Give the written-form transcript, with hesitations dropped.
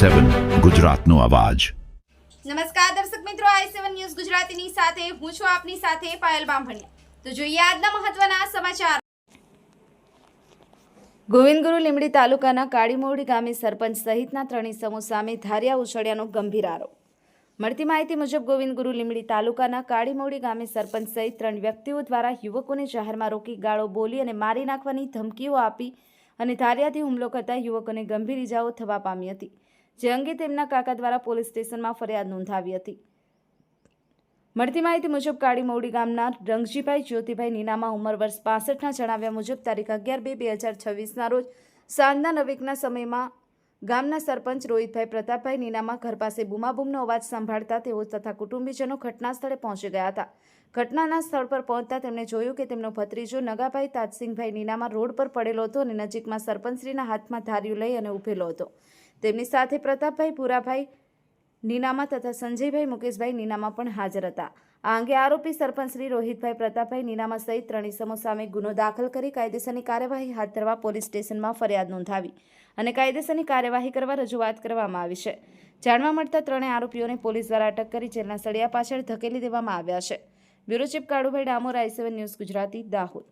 i7 ગુજરાતનો અવાજ। નમસ્કાર દર્શક મિત્રો, i7 ન્યૂઝ ગુજરાતીની સાથે હું છું આપની સાથે પાયલ બામભણિયા। તો જોઈએ આજના મહત્વના સમાચાર। ગોવિંદગુરુ લીંબડી તાલુકાના કાળીમોડી ગામે સરપંચ સહિતના ત્રણ ઇસમો સામે ધારિયા ઉછળ્યાનો ગંભીર આરોપ। મળતી માહિતી મુજબ ગોવિંદગુરુ લીંબડી તાલુકાના કાળીમોડી ગામે સરપંચ સહિત ત્રણ વ્યક્તિઓ દ્વારા યુવકોને જાહેરમાં રોકી ગાળો બોલી અને મારી નાખવાની ધમકીઓ આપી અને ધારિયાથી હુમલો કરતા યુવકોને ગંભીર ઇજાઓ થવા પામી હતી, જે અંગે તેમના કાકા દ્વારા પોલીસ સ્ટેશનમાં ફરિયાદ નોંધાવી હતી। મળતી માહિતી મુજબ કાળીમોડી ગામના રંગજીભાઈ જ્યોતિભાઈ નીનામા ઉંમર વર્ષ 65ના જણાવ્યા મુજબ તારીખ 11/2/2026ના રોજ સાંજના 9 સમયમાં ગામના સરપંચ રોહિતભાઈ પ્રતાપભાઈ નીનામા ઘર પાસે બૂમાબૂમનો અવાજ સાંભળતા તેઓ તથા કુટુંબીજનો ઘટના સ્થળે પહોંચી ગયા હતા। ઘટનાના સ્થળ પર પહોંચતા તેમણે જોયું કે તેમનો ભત્રીજો નગાભાઈ તાજસિંહભાઈ નીનામા રોડ પર પડેલો હતો અને નજીકમાં સરપંચશ્રીના હાથમાં ધાર્યું લઈ અને ઊભેલો હતો। તેમની સાથે પ્રતાપભાઈ પુરાભાઈ નીનામા તથા સંજયભાઈ મુકેશભાઈ નીનામા પણ હાજર હતા। આ અંગે આરોપી સરપંચ શ્રી રોહિતભાઈ પ્રતાપભાઈ નીનામા સહિત ત્રણ ઇસમો સામે ગુનો દાખલ કરી કાયદેસરની કાર્યવાહી હાથ ધરવા પોલીસ સ્ટેશનમાં ફરિયાદ નોંધાવી અને કાયદેસરની કાર્યવાહી કરવા રજૂઆત કરવામાં આવી છે। જાણવા મળતા ત્રણેય આરોપીઓને પોલીસ દ્વારા અટક કરી જેલના સળિયા પાછળ ધકેલી દેવામાં આવ્યા છે। Bureau chief Kalubhai Damor, i7 news Gujarati, Dahod.